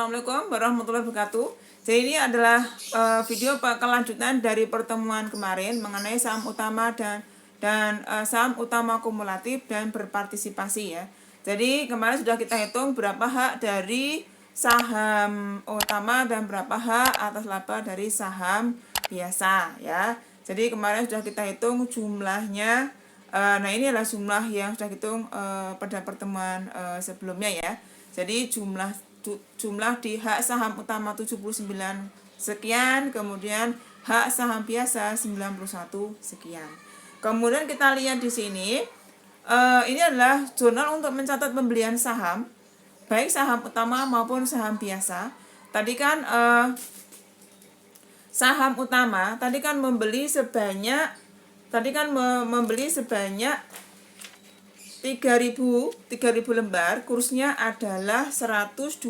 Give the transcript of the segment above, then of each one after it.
Assalamualaikum warahmatullahi wabarakatuh. Jadi ini adalah video kelanjutan dari pertemuan kemarin mengenai saham utama dan saham utama kumulatif dan berpartisipasi ya. Jadi kemarin sudah kita hitung berapa hak dari saham utama dan berapa hak atas laba dari saham biasa ya. Jadi kemarin sudah kita hitung jumlahnya. Nah ini adalah jumlah yang sudah hitung pada pertemuan sebelumnya ya. Jadi jumlah di hak saham utama 79 sekian, kemudian hak saham biasa 91 sekian. Kemudian kita lihat di sini, ini adalah jurnal untuk mencatat pembelian saham, baik saham utama maupun saham biasa. Tadi kan saham utama tadi kan membeli sebanyak 3000 lembar, kursnya adalah 120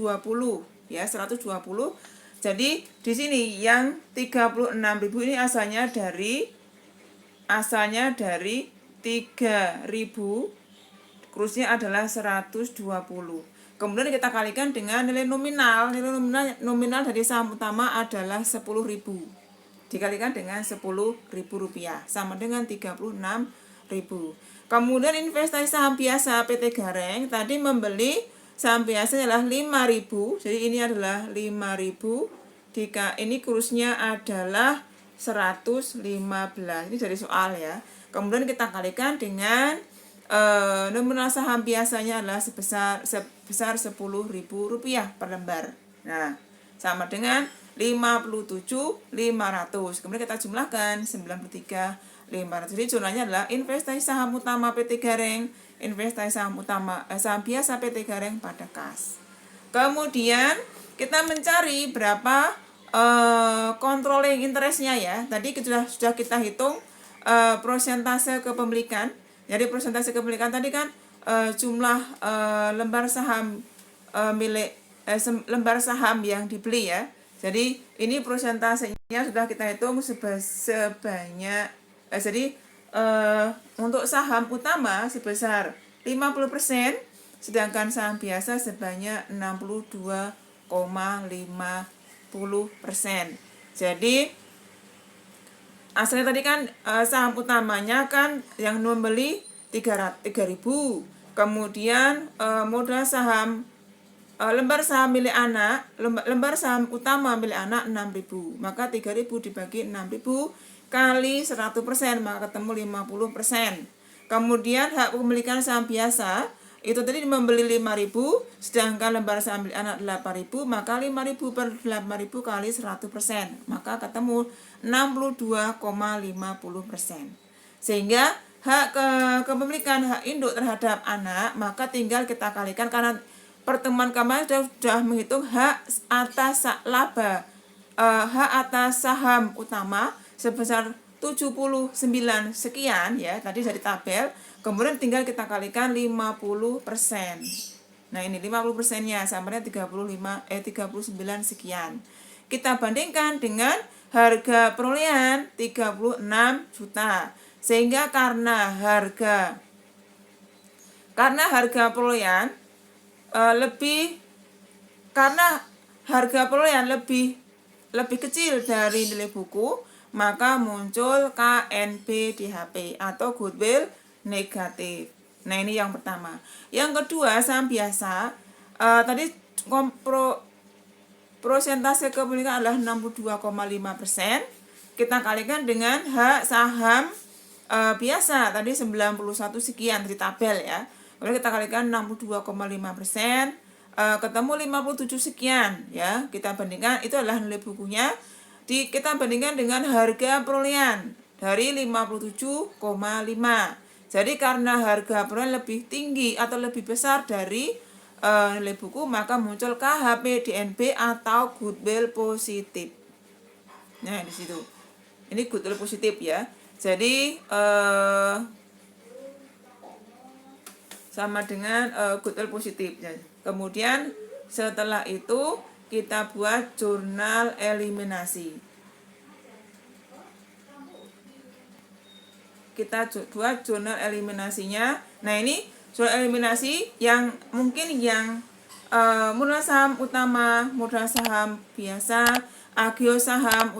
ya, 120. Jadi di sini yang 36.000 ini asalnya dari 3000, kursnya adalah 120. Kemudian kita kalikan dengan nilai nominal. Nilai nominal dari saham utama adalah 10.000. Dikalikan dengan 10.000 rupiah sama dengan 36.000. Kemudian investasi saham biasa PT Gareng tadi membeli saham biasa adalah 5.000. Jadi ini adalah 5.000. Ini kursnya adalah 115. Ini dari soal ya. Kemudian kita kalikan dengan nominal saham biasanya adalah sebesar 10.000 rupiah per lembar. Nah, sama dengan 57.500. Kemudian kita jumlahkan 93.500. Jadi jumlahnya adalah investasi saham utama PT Gareng, investasi saham biasa PT Gareng pada kas. Kemudian kita mencari berapa controlling interestnya ya. Tadi sudah kita hitung persentase kepemilikan. Jadi persentase kepemilikan tadi kan jumlah lembar saham lembar saham yang dibeli ya. Jadi ini persentasenya sudah kita hitung sebanyak untuk saham utama sebesar 50%, sedangkan saham biasa sebanyak 62,50%. Jadi asalnya tadi kan saham utamanya kan yang membeli 3.000, kemudian modal saham lembar saham milik anak, lembar saham utama milik anak 6.000. Maka 3.000 dibagi 6.000 kali 100%, maka ketemu 50%. Kemudian hak kepemilikan saham biasa itu tadi membeli 5.000, sedangkan lembar saham milik anak 8.000, maka 5.000 per 8.000 kali 100%, maka ketemu 62,50%. Sehingga hak kepemilikan hak induk terhadap anak, maka tinggal kita kalikan, karena pertemuan kemarin sudah menghitung hak atas laba, hak atas saham utama sebesar 79 sekian ya, tadi dari tabel. Kemudian tinggal kita kalikan 50%. Nah, ini 50%-nya sama dengan 39 sekian. Kita bandingkan dengan harga perolehan 36 juta. Sehingga karena harga perolehan lebih kecil dari nilai buku, maka muncul KNP DHP atau goodwill negatif. Nah, ini yang pertama. Yang kedua, saham biasa tadi persentase kepemilikan adalah 62,5%. Kita kalikan dengan hak saham biasa tadi 91 sekian di tabel ya. Kemudian kita kalikan 62,5%, ketemu 57 sekian ya. Kita bandingkan, itu adalah nilai bukunya. Kita bandingkan dengan harga perolehan dari 57,5. Jadi karena harga perolehan lebih tinggi atau lebih besar dari nilai buku, maka muncul KHP DNB atau goodwill positif. Nah, di situ. Ini goodwill positif ya. Jadi sama dengan goodwill positif. Kemudian setelah itu kita buat jurnal eliminasi. Kita buat jurnal eliminasinya. Nah, ini jurnal eliminasi yang mungkin yang modal saham utama, modal saham biasa, agio saham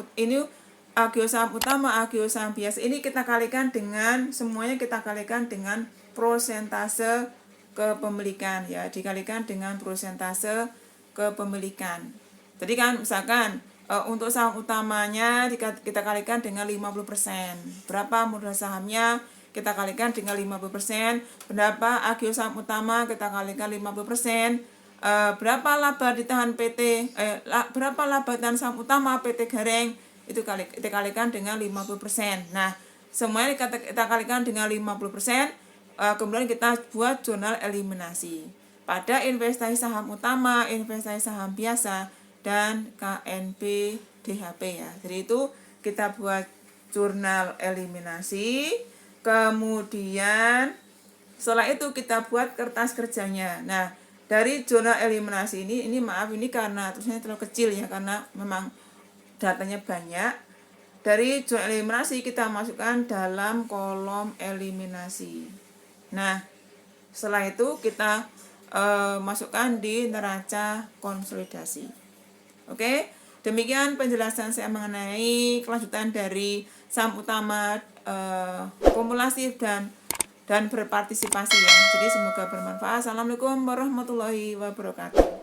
utama, agio saham biasa ini kita kalikan dengan semuanya, kita kalikan dengan prosentase kepemilikan ya, dikalikan dengan prosentase kepemilikan. Jadi kan misalkan untuk saham utamanya kita kalikan dengan 50%. Berapa modal sahamnya? Kita kalikan dengan 50%. Berapa agio saham utama? Kita kalikan 50%. Berapa laba ditahan PT? Berapa laba ditahan saham utama PT Gareng? Itu kita kalikan dengan 50%. Nah, semuanya kita kalikan dengan 50%. Kemudian kita buat jurnal eliminasi pada investasi saham utama, investasi saham biasa, dan KNP DHP ya. Jadi itu kita buat jurnal eliminasi, kemudian setelah itu kita buat kertas kerjanya. Nah, dari jurnal eliminasi ini maaf ini karena tulisannya terlalu kecil ya, karena memang datanya banyak. Dari jurnal eliminasi kita masukkan dalam kolom eliminasi. Nah, setelah itu kita masukkan di neraca konsolidasi. Oke, demikian penjelasan saya mengenai kelanjutan dari saham utama, kumulasi dan berpartisipasi ya. Jadi semoga bermanfaat. Assalamualaikum warahmatullahi wabarakatuh.